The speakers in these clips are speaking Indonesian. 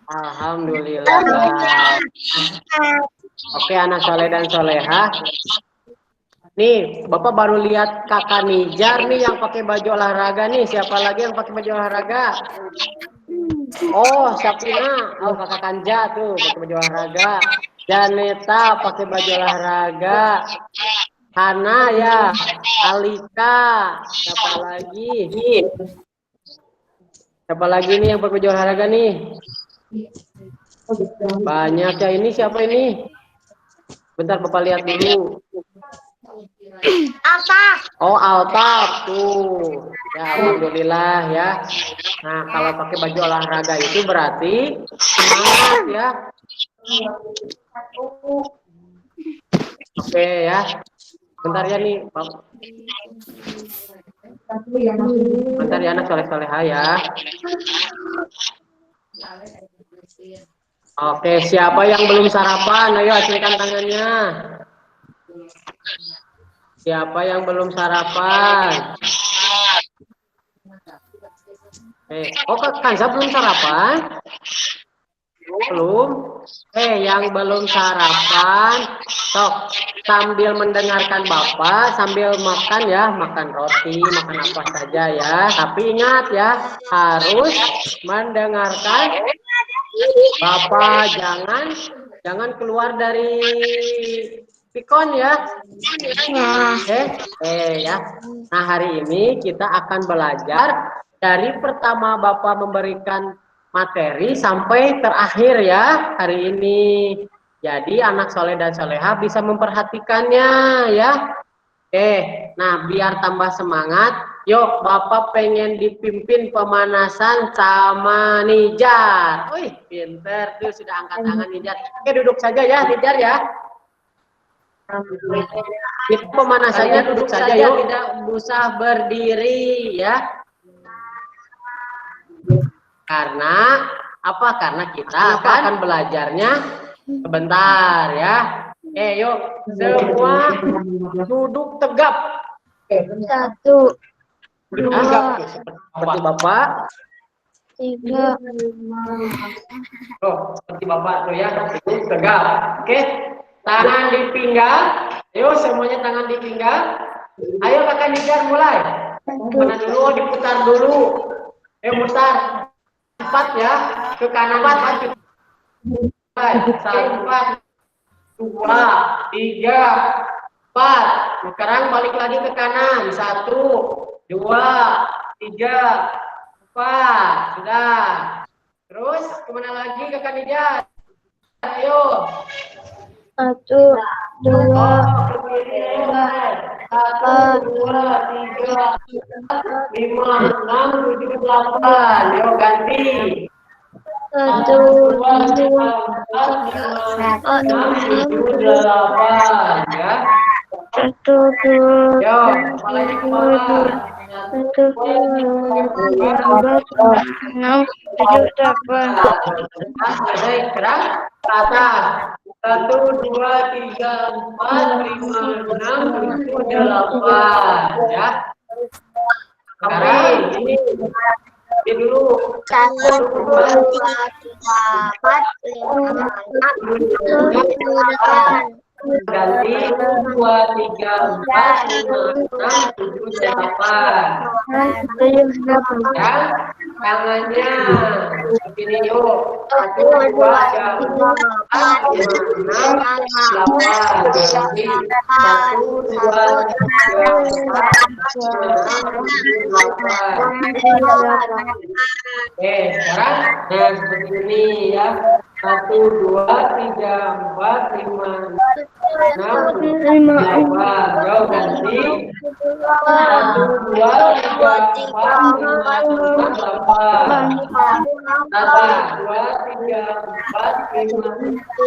Alhamdulillah. Oke, anak soleh dan soleha. Nih, Bapak baru lihat kakak Nijar nih yang pakai baju olahraga nih. Siapa lagi yang pakai baju olahraga? Oh, Syafina. Oh, kakak Kanja tuh pakai baju olahraga. Janeta pakai baju olahraga. Hana ya. Alika. Siapa lagi? Siapa lagi nih yang pakai baju olahraga nih? Banyak ya. Ini siapa ini? Bentar Bapak lihat dulu. Altaf. Oh, Altaf tuh. Ya, alhamdulillah ya. Nah, kalau pakai baju olahraga itu berarti semangat ya. Oke ya. Bentar ya nih, Pak. Bentar ya anak soleh-soleha ya. Oke, siapa yang belum sarapan? Ayo hasilkan tangannya. Siapa yang belum sarapan? Oh, Kak Kanza belum sarapan? Belum? Yang belum sarapan, sok sambil mendengarkan Bapak, sambil makan ya, makan roti, makan apa saja ya. Tapi ingat ya, harus mendengarkan Bapak, jangan keluar dari pikon ya. Ya. Nah, hari ini kita akan belajar dari pertama Bapak memberikan materi sampai terakhir ya hari ini. Jadi anak soleh dan soleha bisa memperhatikannya ya. Nah biar tambah semangat, yuk Bapak pengen dipimpin pemanasan sama Nijar. Wih, pinter tuh sudah angkat tangan Nijar. Oke, duduk saja ya Nijar ya. Itu pemanasannya duduk saja yuk, tidak usah berdiri ya. Karena apa? Karena kita akan belajarnya sebentar ya. Yuk semua duduk tegap. Satu, Duduk tegap seperti Bapak. tiga. Seperti Bapak tuh ya, duduk tegap. Oke. Tangan di pinggang. Ayo semuanya tangan di pinggang. Ayo kakak Nijar mulai. Mana dulu, diputar dulu. Mutar. 4 ya, ke kanan 4. 1, 2, 3, 4. Sekarang balik lagi ke kanan. 1, 2, 3, 4. Sudah. Terus kemana lagi kakak Nijar? Ayo. 1, 2, 3, 4, 5, 6, 7, 8. Yuk ganti. 1, 2, 3, 4, 5, 6, 7, 8 ya. 1, 2, Yo, kepalanya kemana? 1, 2, 3, 4, 5, 6, 7, 8. Selesai, sekarang ke atas. 1, 2, 3, 4, 5, 6, 7, 8 ya. Sekarang ini dulu. 1, 2, 3, 4, 5, 6, 7, 8. Ganti 2, 3, 4, 5, 6, 7, 8. Ya, tangannya begini yuk. 1, 2, 3, 4, 5, 6, 8. Ganti 1, 2, 3, 4, 5, 6, 8. Sekarang nah seperti ini ya. 1, 2, 3, 4, 5, 6, 7, 8. Jauh ganti. 1, 2, 3, 4, 5, 6, 8. 1, 2, 3, 4, 5, 6, 8.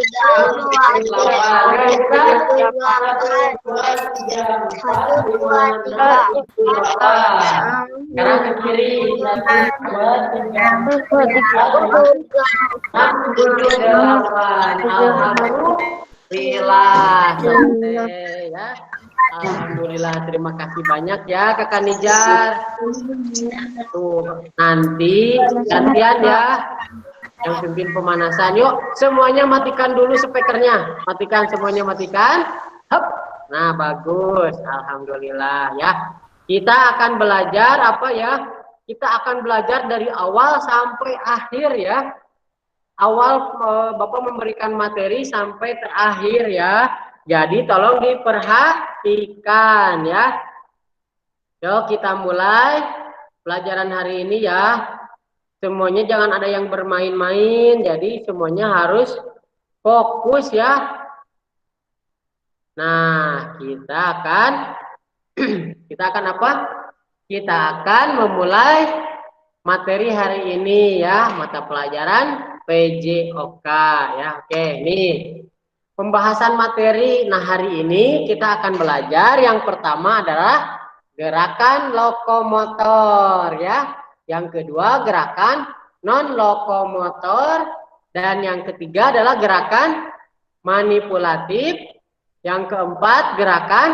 Sekarang ke kiri. 1, 2, 3, 4, 5, 6, 7, 8. Alhamdulillah. Ya. Alhamdulillah, terima kasih banyak ya kakak Nijar. Tuh, nanti gantian ya. yang pimpin pemanasan. Yuk, semuanya matikan dulu speakernya. Matikan semuanya, matikan. Hup. Nah, bagus. Alhamdulillah ya. Kita akan belajar apa ya? Kita akan belajar dari awal sampai akhir ya. Awal Bapak memberikan materi sampai terakhir ya. Jadi tolong diperhatikan ya. Yuk kita mulai pelajaran hari ini ya. Semuanya jangan ada yang bermain-main, jadi semuanya harus fokus ya. Nah, kita akan apa? Kita akan memulai materi hari ini ya, mata pelajaran PJOK ya. Oke, nih. Pembahasan materi. Nah, hari ini kita akan belajar yang pertama adalah gerakan lokomotor ya. Yang kedua gerakan non lokomotor dan yang ketiga adalah gerakan manipulatif. Yang keempat gerakan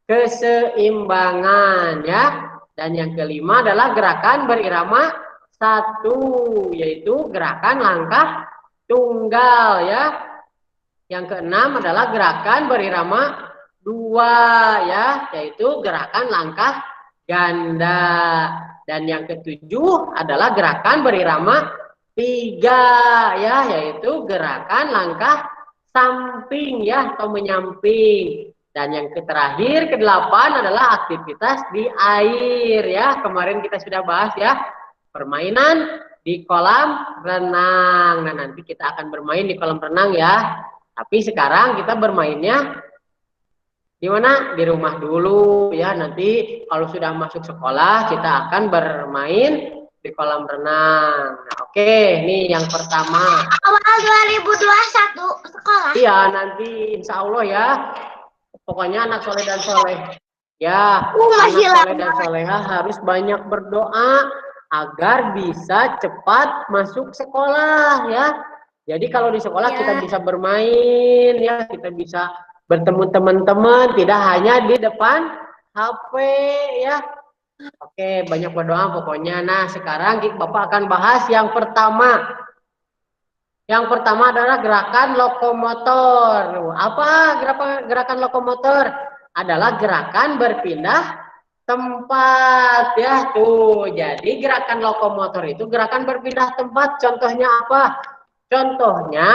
keseimbangan ya. Dan yang kelima adalah gerakan berirama satu, yaitu gerakan langkah tunggal ya. Yang keenam adalah gerakan berirama dua ya, yaitu gerakan langkah ganda. Dan yang ketujuh adalah gerakan berirama tiga ya, yaitu gerakan langkah samping ya atau menyamping. Dan yang terakhir kedelapan adalah aktivitas di air ya. Kemarin kita sudah bahas ya, permainan di kolam renang. Nah, nanti kita akan bermain di kolam renang ya. Tapi sekarang kita bermainnya di mana? Di rumah dulu ya. Nanti kalau sudah masuk sekolah kita akan bermain di kolam renang. Nah, oke, nih yang pertama. Awal 2021 sekolah. Iya, nanti insya Allah ya. Pokoknya anak soleh dan soleh. Ya, anak soleh dan soleha harus banyak berdoa agar bisa cepat masuk sekolah ya. Jadi kalau di sekolah kita bisa bermain ya, kita bisa bertemu teman-teman, tidak hanya di depan HP ya. Oke, banyak berdoa pokoknya. Nah, sekarang Bapak akan bahas yang pertama. Yang pertama adalah gerakan lokomotor. Apa gerakan lokomotor? Adalah gerakan berpindah tempat ya tuh. Jadi gerakan lokomotor itu gerakan berpindah tempat. Contohnya apa? Contohnya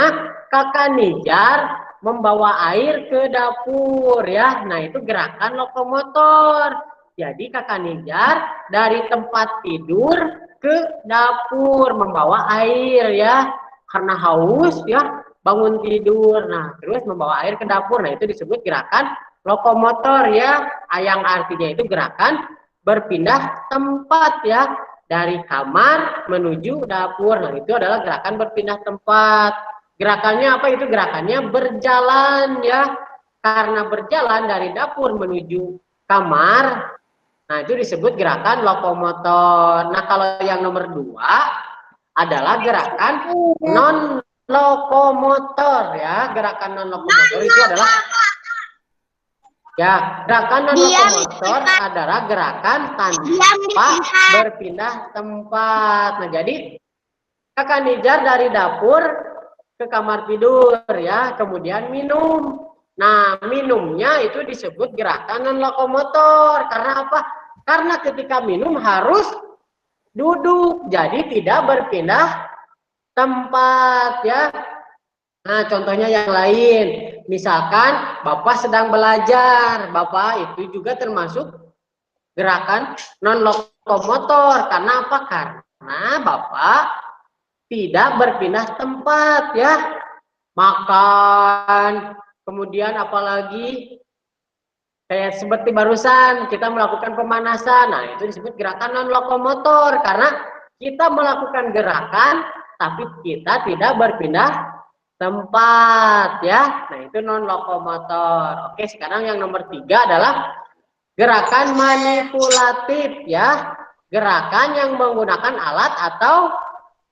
Kakak Nijar membawa air ke dapur ya. Nah, itu gerakan lokomotor. Jadi Kakak Nijar dari tempat tidur ke dapur membawa air ya. Karena haus ya, bangun tidur. Nah, terus membawa air ke dapur. Nah, itu disebut gerakan lokomotor ya. Yang artinya itu gerakan berpindah tempat ya. Dari kamar menuju dapur. Nah, itu adalah gerakan berpindah tempat. Gerakannya apa itu? Gerakannya berjalan ya. Karena berjalan dari dapur menuju kamar. Nah, itu disebut gerakan lokomotor. Nah, kalau yang nomor 2 adalah gerakan non lokomotor ya. Gerakan non lokomotor itu adalah ya, gerakan non lokomotor adalah gerakan tanpa berpindah tempat. Nah, jadi Kakak Nijar dari dapur ke kamar tidur ya, kemudian minum. Nah, minumnya itu disebut gerakan non lokomotor. Karena apa? Karena ketika minum harus duduk, jadi tidak berpindah tempat ya. Nah, contohnya yang lain, misalkan Bapak sedang belajar, Bapak itu juga termasuk gerakan non lokomotor. Karena apa? Karena Bapak tidak berpindah tempat ya. Makan, kemudian apalagi kayak seperti barusan kita melakukan pemanasan. Nah, itu disebut gerakan non lokomotor karena kita melakukan gerakan tapi kita tidak berpindah tempat ya. Nah, itu non lokomotor. Oke, sekarang yang nomor 3 adalah gerakan manipulatif ya. Gerakan yang menggunakan alat atau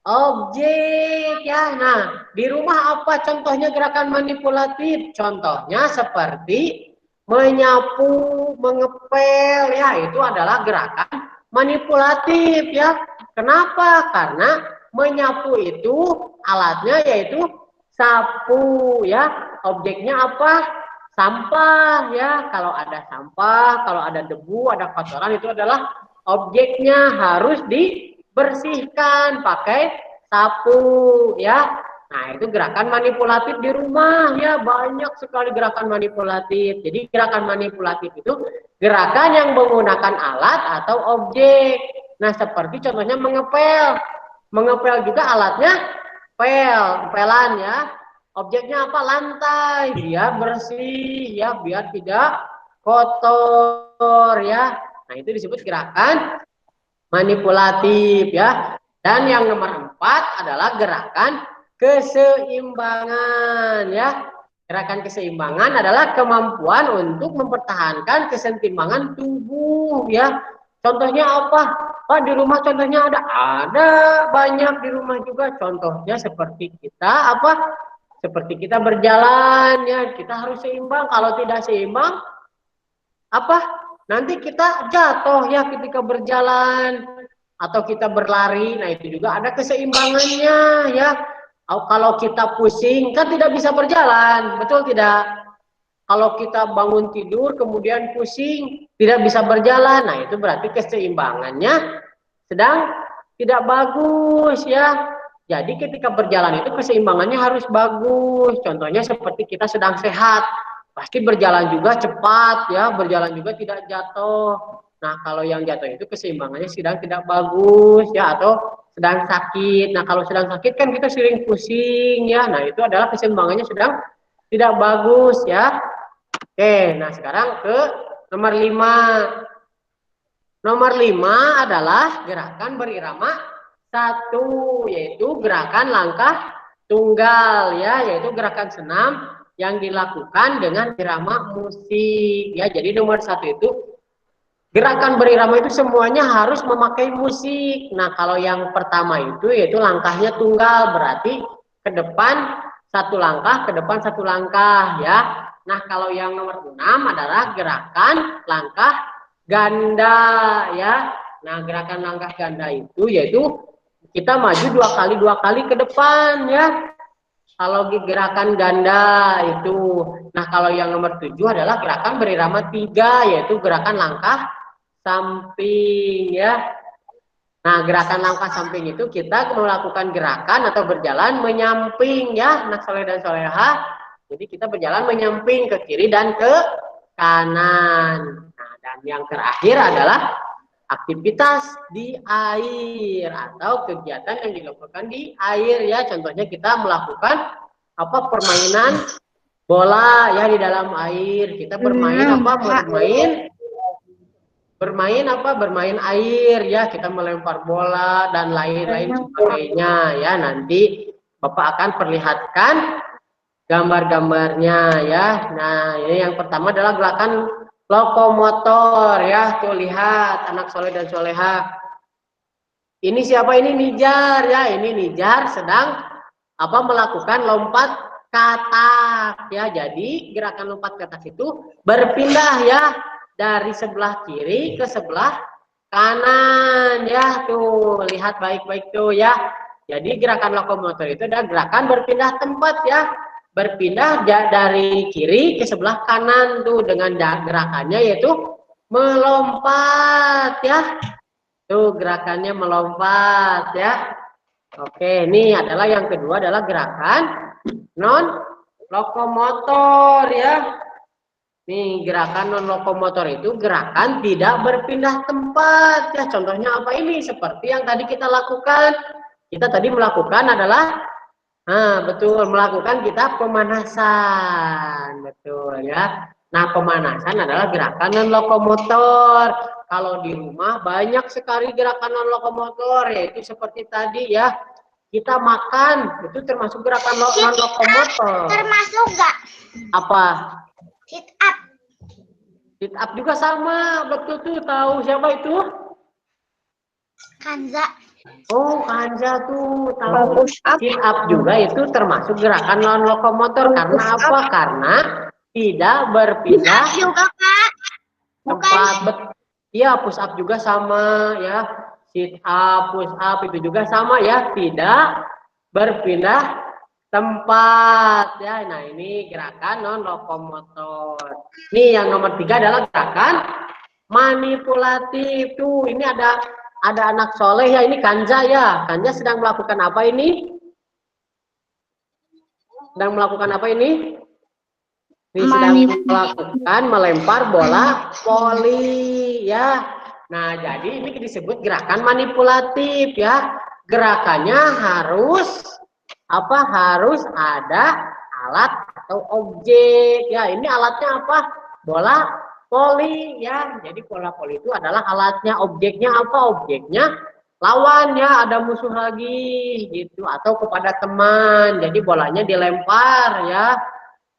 objek ya. Nah, di rumah apa contohnya gerakan manipulatif? Contohnya seperti menyapu, mengepel ya, itu adalah gerakan manipulatif ya. Kenapa? Karena menyapu itu alatnya yaitu sapu ya. Objeknya apa? Sampah ya. Kalau ada sampah, kalau ada debu, ada kotoran itu adalah objeknya harus dibersihkan pakai sapu ya. Nah, itu gerakan manipulatif di rumah ya, banyak sekali gerakan manipulatif. Jadi gerakan manipulatif itu gerakan yang menggunakan alat atau objek. Nah, seperti contohnya mengepel. Mengepel juga alatnya pelan ya. Objeknya apa? Lantai, biar bersih ya, biar tidak kotor ya. Nah, itu disebut gerakan manipulatif ya. Dan yang nomor 4 adalah gerakan keseimbangan ya. Gerakan keseimbangan adalah kemampuan untuk mempertahankan keseimbangan tubuh ya. Contohnya apa? Pak, di rumah contohnya ada banyak di rumah juga. Contohnya seperti kita apa? Seperti kita berjalan ya, kita harus seimbang. Kalau tidak seimbang apa? Nanti kita jatuh ya ketika berjalan atau kita berlari. Nah, itu juga ada keseimbangannya ya. Kalau kita pusing kan tidak bisa berjalan, betul tidak? Kalau kita bangun tidur kemudian pusing, tidak bisa berjalan. Nah, itu berarti keseimbangannya sedang tidak bagus ya. Jadi ketika berjalan itu keseimbangannya harus bagus. Contohnya seperti kita sedang sehat, pasti berjalan juga cepat ya, berjalan juga tidak jatuh. Nah, kalau yang jatuh itu keseimbangannya sedang tidak bagus ya, atau sedang sakit. Nah, kalau sedang sakit kan kita sering pusing ya. Nah, itu adalah keseimbangannya sedang tidak bagus ya. Oke, nah sekarang ke nomor 5. Nomor 5 adalah gerakan berirama 1, yaitu gerakan langkah tunggal ya, yaitu gerakan senam yang dilakukan dengan irama musik ya. Jadi nomor 1 itu gerakan berirama itu semuanya harus memakai musik. Nah, kalau yang pertama itu yaitu langkahnya tunggal, berarti ke depan satu langkah, ke depan satu langkah ya. Nah, kalau yang nomor 6 adalah gerakan langkah ganda ya. Nah, gerakan langkah ganda itu yaitu kita maju dua kali ke depan ya. Kalau gerakan ganda itu. Nah, kalau yang nomor 7 adalah gerakan berirama 3, yaitu gerakan langkah samping ya. Nah, gerakan langkah samping itu kita melakukan gerakan atau berjalan menyamping ya, anak soleh dan soleha. Jadi kita berjalan menyamping ke kiri dan ke kanan. Nah, dan yang terakhir adalah aktivitas di air atau kegiatan yang dilakukan di air ya. Contohnya kita melakukan apa, permainan bola ya di dalam air. Kita bermain apa? Bermain air ya, kita melempar bola dan lain-lain sebagainya ya. Nanti Bapak akan perlihatkan gambar-gambarnya ya. Nah, ini yang pertama adalah gerakan lokomotor ya. Tuh lihat anak soleh dan soleha. Ini siapa? Ini Nijar ya. Ini Nijar sedang apa, melakukan lompat katak ya. Jadi gerakan lompat katak itu berpindah ya, dari sebelah kiri ke sebelah kanan ya. Tuh lihat baik-baik tuh ya. Jadi gerakan lokomotor itu adalah gerakan berpindah tempat ya, berpindah dari kiri ke sebelah kanan tuh dengan gerakannya yaitu melompat ya. Tuh gerakannya melompat ya. Oke, ini adalah yang kedua adalah gerakan non lokomotor ya. Nih, gerakan non lokomotor itu gerakan tidak berpindah tempat ya. Contohnya apa ini? Seperti yang tadi kita lakukan. Kita tadi melakukan adalah betul, melakukan kita pemanasan. Betul ya. Nah, pemanasan adalah gerakan non lokomotor. Kalau di rumah banyak sekali gerakan non lokomotor, yaitu seperti tadi ya. Kita makan, itu termasuk gerakan non lokomotor. Termasuk nggak? Apa? Sit up. Sit up juga sama, betul tuh. Tahu siapa itu? Kanza. Oh, Kanza tuh tahu. Sit up juga itu termasuk gerakan non lokomotor. Karena apa? Karena tidak berpindah juga, Kak. tempat. Iya, push up juga sama ya. sit up, push up itu juga sama ya, tidak berpindah tempat ya. Nah, ini gerakan non lokomotor. Nih yang nomor 3 adalah gerakan manipulatif. Tuh, ini ada anak soleh ya, ini Kanja ya. Kanja sedang melakukan apa ini? Sedang melakukan apa ini? Ini sedang melakukan melempar bola voli ya. Nah, jadi ini disebut gerakan manipulatif ya. Gerakannya harus apa? Harus ada alat atau objek ya. Ini alatnya apa? Bola voli ya. Jadi bola voli itu adalah alatnya. Objeknya apa? Objeknya lawannya, ada musuh lagi gitu, atau kepada teman. Jadi bolanya dilempar ya.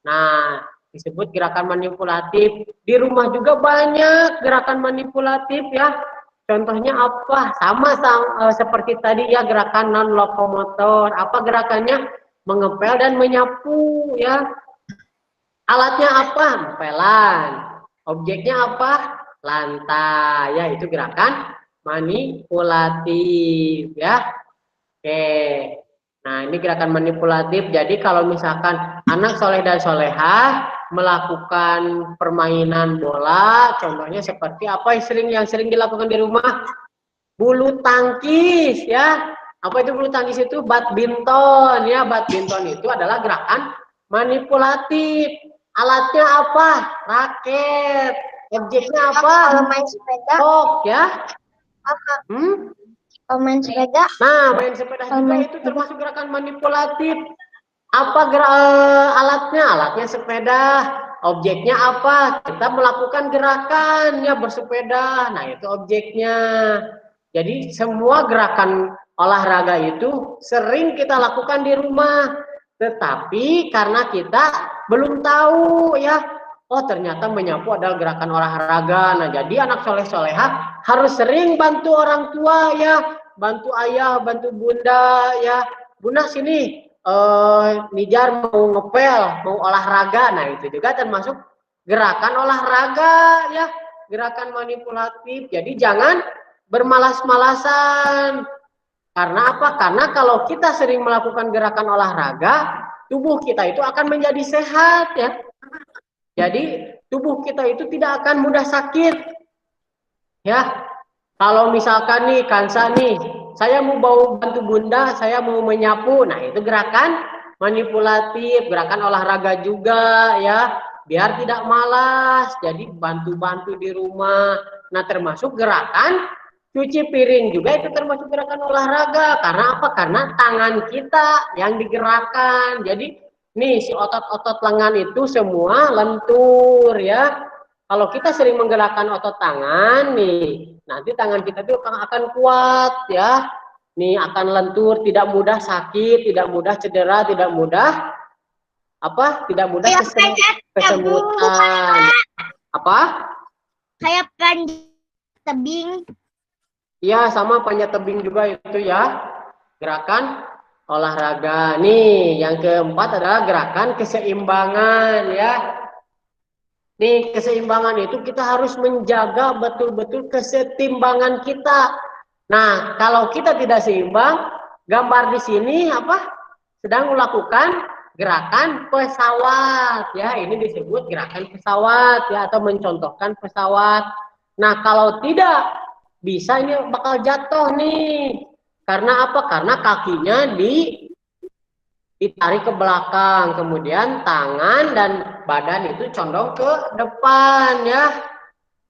Nah, disebut gerakan manipulatif. Di rumah juga banyak gerakan manipulatif ya. Contohnya apa? Sama seperti tadi ya, gerakan non lokomotor. Apa gerakannya? Mengepel dan menyapu ya. Alatnya apa? Empelan. Objeknya apa? Lantai. Ya, itu gerakan manipulatif ya. Oke. Nah, ini gerakan manipulatif. Jadi kalau misalkan anak soleh dan solehah melakukan permainan bola, contohnya seperti apa yang sering dilakukan di rumah? Bulu tangkis ya. Apa itu bulu tangkis itu? Badminton ya. Badminton itu adalah gerakan manipulatif. Alatnya apa? Raket. Objeknya apa? Kalau main sepeda. Kok ya. Kalau main sepeda. Nah, main sepeda juga itu termasuk gerakan manipulatif. Apa alatnya? Alatnya sepeda. Objeknya apa? Kita melakukan gerakan ya, bersepeda. Nah, itu objeknya. Jadi semua gerakan olahraga itu sering kita lakukan di rumah. Tetapi karena kita belum tahu ya, oh ternyata menyapu adalah gerakan olahraga. Nah, jadi anak soleh-solehah harus sering bantu orang tua ya, bantu ayah, bantu bunda ya. Bunda sini, Nijar mau ngepel, mau olahraga. Nah, itu juga termasuk gerakan olahraga ya, gerakan manipulatif. Jadi jangan bermalas-malasan. Karena apa? Karena kalau kita sering melakukan gerakan olahraga, tubuh kita itu akan menjadi sehat ya. Jadi tubuh kita itu tidak akan mudah sakit. Ya. Kalau misalkan nih Kansa nih, saya mau bawa bantu bunda, saya mau menyapu. Nah, itu gerakan manipulatif, gerakan olahraga juga ya. Biar tidak malas. Jadi bantu-bantu di rumah. Nah, termasuk gerakan cuci piring juga itu termasuk gerakan olahraga. Karena apa? Karena tangan kita yang digerakkan. Jadi nih si otot-otot lengan itu semua lentur ya. Kalau kita sering menggerakkan otot tangan nih, nanti tangan kita itu akan kuat ya. Nih akan lentur, tidak mudah sakit, tidak mudah cedera, tidak mudah apa? Tidak mudah kesemutan. Apa? Kayak panjat tebing. Iya, sama panjat tebing juga itu ya. Gerakan olahraga. Nih, yang keempat adalah gerakan keseimbangan ya. Nih, keseimbangan itu kita harus menjaga betul-betul kesetimbangan kita. Nah, kalau kita tidak seimbang, gambar di sini apa? Sedang melakukan gerakan pesawat ya. Ini disebut gerakan pesawat ya, atau mencontohkan pesawat. Nah, kalau tidak bisa ini bakal jatuh nih. Karena apa? Karena kakinya ditarik ke belakang, kemudian tangan dan badan itu condong ke depan ya.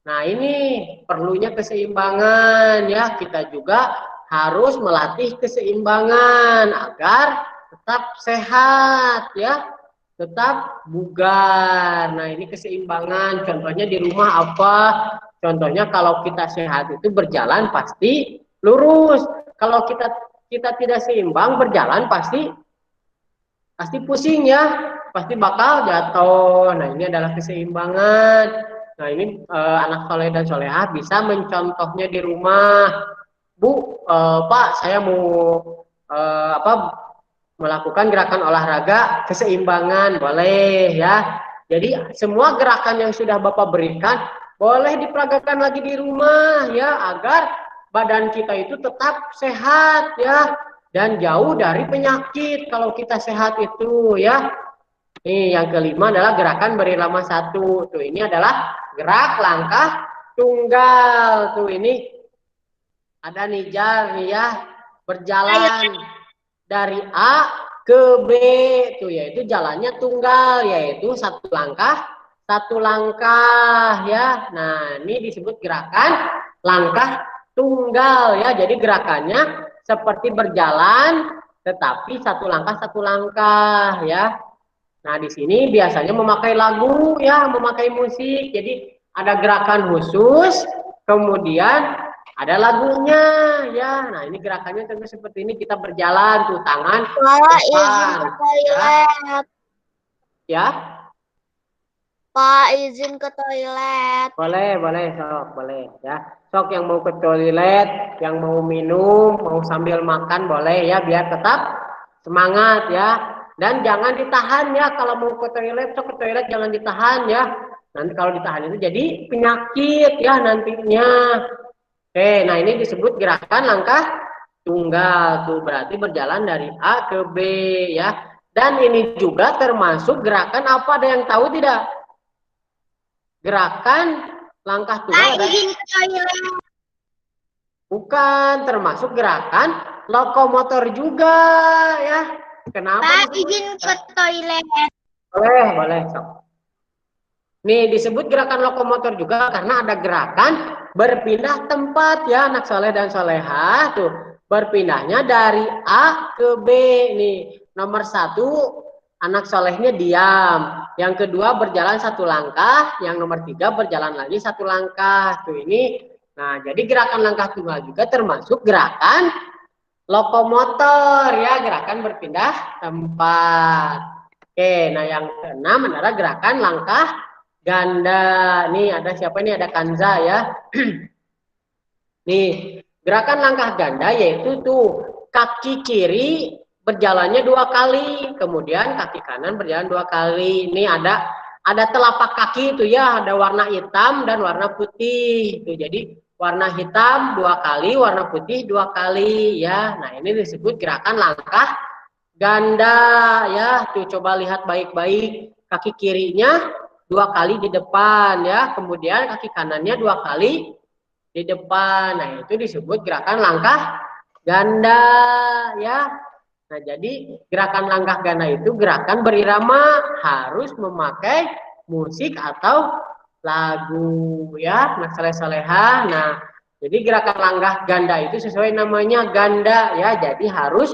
Nah, ini perlunya keseimbangan ya. Kita juga harus melatih keseimbangan agar tetap sehat ya, tetap bugar. Nah, ini keseimbangan. Contohnya di rumah apa? Contohnya kalau kita sehat itu berjalan pasti lurus. Kalau kita tidak seimbang berjalan pasti pusing ya, pasti bakal jatuh. Nah, ini adalah keseimbangan. Nah, ini anak soleh dan solehah bisa mencontohnya di rumah. Bu, Pak, saya mau melakukan gerakan olahraga keseimbangan, boleh ya. Jadi semua gerakan yang sudah Bapak berikan boleh diperagakan lagi di rumah ya, agar badan kita itu tetap sehat ya dan jauh dari penyakit kalau kita sehat itu ya. Nih yang kelima adalah gerakan berirama satu. Tuh ini adalah gerak langkah tunggal. Tuh ini ada nijar nih ya, berjalan dari A ke B tuh yaitu jalannya tunggal yaitu satu langkah ya. Nah, ini disebut gerakan langkah tunggal ya. Jadi gerakannya seperti berjalan tetapi satu langkah ya. Nah, di sini biasanya memakai lagu ya, memakai musik. Jadi ada gerakan khusus, kemudian ada lagunya ya. Nah, ini gerakannya tentu seperti ini kita berjalan tuh tangan Pak, izin depan ke ya. toilet. Ya. Pak, izin ke toilet. Boleh, sok, boleh ya. Sok yang mau ke toilet, yang mau minum, mau sambil makan boleh ya biar tetap semangat ya. Dan jangan ditahan ya kalau mau ke toilet, sok ke toilet jangan ditahan ya. Nanti kalau ditahan itu jadi penyakit ya nantinya. Oke, nah ini disebut gerakan langkah tunggal tuh berarti berjalan dari A ke B ya. Dan ini juga termasuk gerakan apa ada yang tahu tidak? Gerakan langkah tunggal Pak, ada izin ke toilet. bukan termasuk gerakan lokomotor juga ya. Kenapa Pak, disebut? izin ke toilet. Boleh, sok. Nih disebut gerakan lokomotor juga karena ada gerakan berpindah tempat ya anak soleh dan soleha tuh berpindahnya dari A ke B nih. Nomor satu anak solehnya diam, yang kedua berjalan satu langkah, yang nomor tiga berjalan lagi satu langkah tuh ini. Nah jadi gerakan langkah tunggal juga termasuk gerakan lokomotor ya gerakan berpindah tempat. Oke, nah yang keenam adalah gerakan langkah ganda. Nih ada siapa nih? Ada Kanza ya. Nih, gerakan langkah ganda yaitu tuh kaki kiri berjalannya dua kali, kemudian kaki kanan berjalan dua kali. Ini ada telapak kaki itu ya, ada warna hitam dan warna putih. Itu jadi warna hitam dua kali, warna putih dua kali ya. Nah, ini disebut gerakan langkah ganda ya. Tuh coba lihat baik-baik. Kaki kirinya dua kali di depan ya, kemudian kaki kanannya dua kali di depan. Nah, itu disebut gerakan langkah ganda ya. Nah, jadi gerakan langkah ganda itu gerakan berirama harus memakai musik atau lagu ya. Nah, soleh-soleha. Nah, jadi gerakan langkah ganda itu sesuai namanya ganda ya. Jadi harus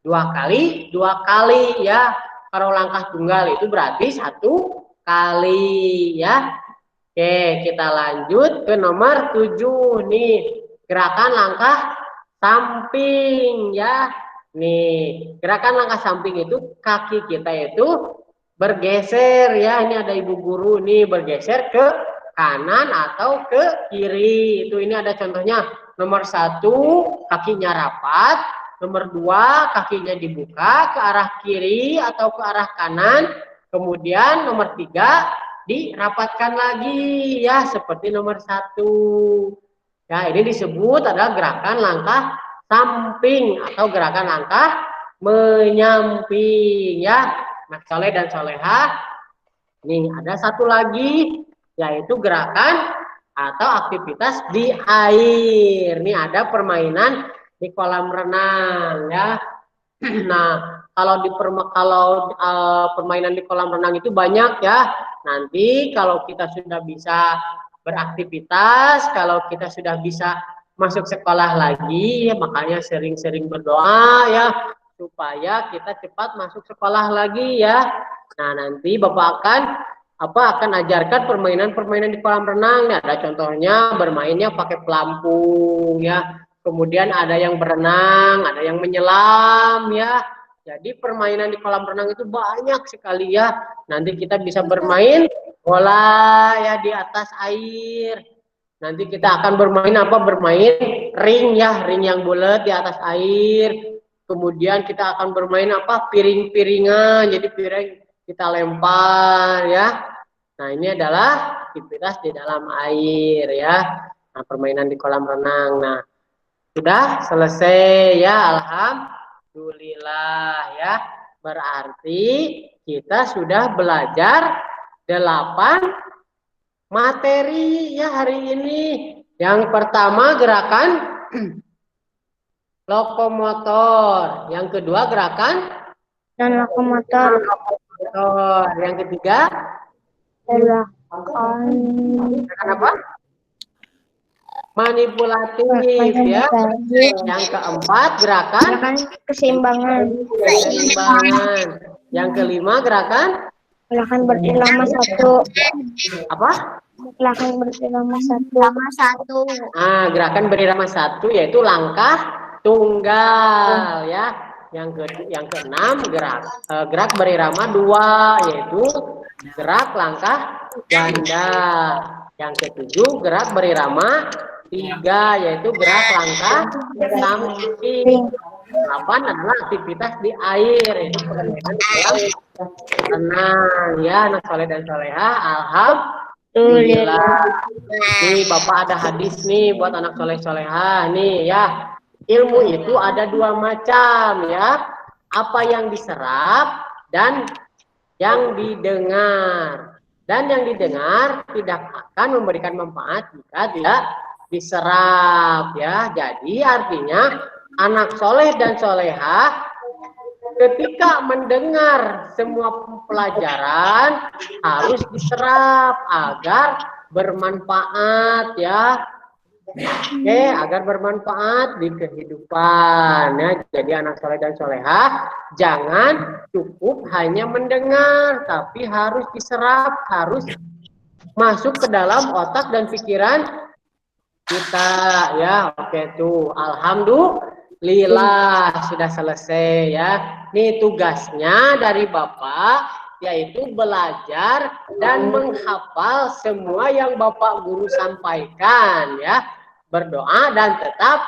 dua kali ya. Kalau langkah tunggal itu berarti satu kali ya. Oke, kita lanjut ke nomor 7 nih. Gerakan langkah samping ya. Nih, gerakan langkah samping itu kaki kita itu bergeser ya. Ini ada ibu guru nih bergeser ke kanan atau ke kiri. Itu ini ada contohnya. Nomor satu kakinya rapat. Nomor dua kakinya dibuka ke arah kiri atau ke arah kanan. Kemudian nomor tiga dirapatkan lagi ya seperti nomor satu. Ya ini disebut adalah gerakan langkah samping atau gerakan langkah menyamping ya. Nah soleh dan soleha. Nih ada satu lagi yaitu gerakan atau aktivitas di air. Nih ada permainan di kolam renang ya. Nah, kalau permainan di kolam renang itu banyak ya. Nanti kalau kita sudah bisa beraktivitas, kalau kita sudah bisa masuk sekolah lagi, ya makanya sering-sering berdoa ya supaya kita cepat masuk sekolah lagi ya. Nah, nanti Bapak akan ajarkan permainan-permainan di kolam renang. Nah, ada contohnya bermainnya pakai pelampung ya. Kemudian ada yang berenang, ada yang menyelam ya. Jadi permainan di kolam renang itu banyak sekali ya. Nanti kita bisa bermain bola ya di atas air. Nanti kita akan bermain apa? Bermain ring ya, ring yang bulat di atas air. Kemudian kita akan bermain apa? Piring-piringan. Jadi piring kita lempar ya. Nah, ini adalah aktivitas di dalam air ya. Nah, permainan di kolam renang. Nah, Sudah selesai ya, alhamdulillah ya. Berarti kita sudah belajar 8 materi ya hari ini. Yang pertama gerakan lokomotor, yang kedua gerakan Dan lokomotor. yang ketiga Gerakan gerakan apa? Manipulatif ya. Yang keempat gerakan keseimbangan. keseimbangan. Yang kelima gerakan Gerakan berirama satu. apa? Gerakan berirama satu. Ah, gerakan berirama satu yaitu langkah tunggal ya. Yang keenam gerak berirama 2 yaitu gerak langkah ganda. Yang ketujuh gerak berirama 3 yaitu gerak langkah samping. 8 adalah aktivitas di air yaitu tenang ya anak soleh dan soleha. Alhamdulillah. Nih Bapak ada hadis nih buat anak soleh soleha nih ya. Ilmu itu ada 2 macam ya. Apa yang diserap dan yang didengar. Dan yang didengar tidak akan memberikan manfaat jika tidak diserap ya. Jadi artinya anak soleh dan soleha ketika mendengar semua pelajaran harus diserap agar bermanfaat ya. Oke, agar bermanfaat di kehidupan ya. Jadi anak soleh dan soleha jangan cukup hanya mendengar, tapi harus diserap, harus masuk ke dalam otak dan pikiran kita ya. Oke tuh, alhamdulillah sudah selesai ya. Nih tugasnya dari Bapak yaitu belajar dan menghafal semua yang Bapak guru sampaikan ya. Berdoa dan tetap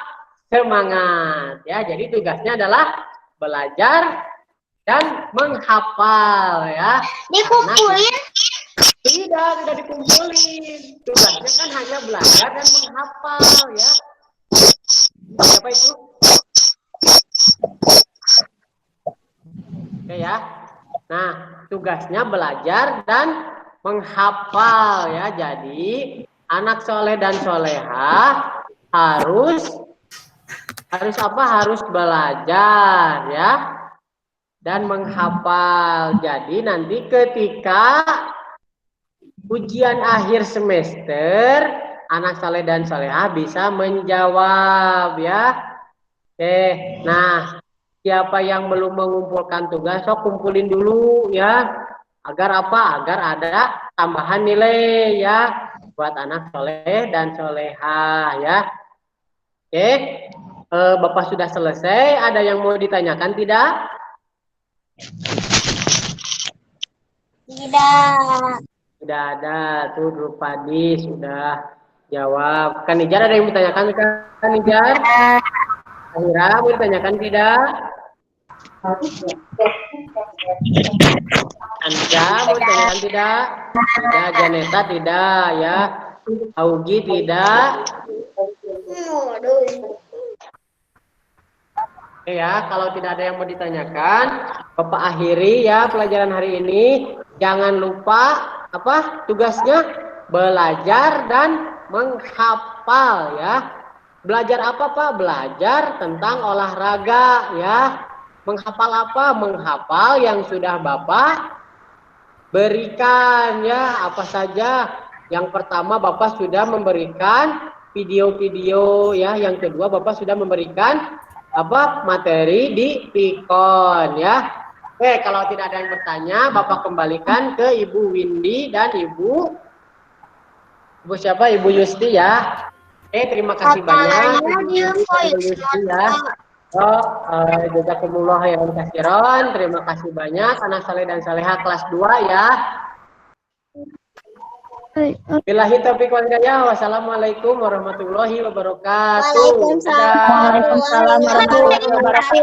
semangat ya. Jadi tugasnya adalah belajar dan menghafal ya. Dikumpulin. Tidak dikumpulin. Tugasnya kan hanya belajar dan menghafal ya. Siapa itu? Oke ya. Nah, tugasnya belajar dan menghafal ya. Jadi anak soleh dan soleha harus apa? Harus belajar ya dan menghafal. Jadi nanti ketika ujian akhir semester anak soleh dan soleha bisa menjawab ya. Nah siapa yang belum mengumpulkan tugas sok kumpulin dulu ya. Agar apa? Agar ada tambahan nilai ya buat anak soleh dan soleha ya. Bapak sudah selesai. Ada yang mau ditanyakan tidak? Tidak. Tidak ada. Tuh Drupadi sudah jawab. Kan Nijar ada yang ditanyakan kan Nijar? Akhirnya mau ditanyakan tidak? Anja mau ditanyakan tidak? Tidak. Janeta tidak ya. Augi tidak. Oke ya, kalau tidak ada yang mau ditanyakan, Bapak akhiri ya pelajaran hari ini. Jangan lupa apa tugasnya? Belajar dan menghafal ya. Belajar apa Pak? Belajar tentang olahraga ya. Menghafal apa? Menghafal yang sudah Bapak berikan ya. Apa saja? Yang pertama Bapak sudah memberikan video-video ya. Yang kedua Bapak sudah memberikan apa? Materi di Pikon ya. Oke, kalau tidak ada yang bertanya, Bapak kembalikan ke Ibu Windy dan Ibu siapa? Ibu Yusti ya. Terima kasih banyak. Ibu Yusti ya. Jazakumullah khairan katsiran. Terima kasih banyak anak saleh dan saleha kelas 2 ya. Billahi taufiq wal hidayah. Wassalamualaikum warahmatullahi wabarakatuh. Waalaikumsalam warahmatullahi wabarakatuh.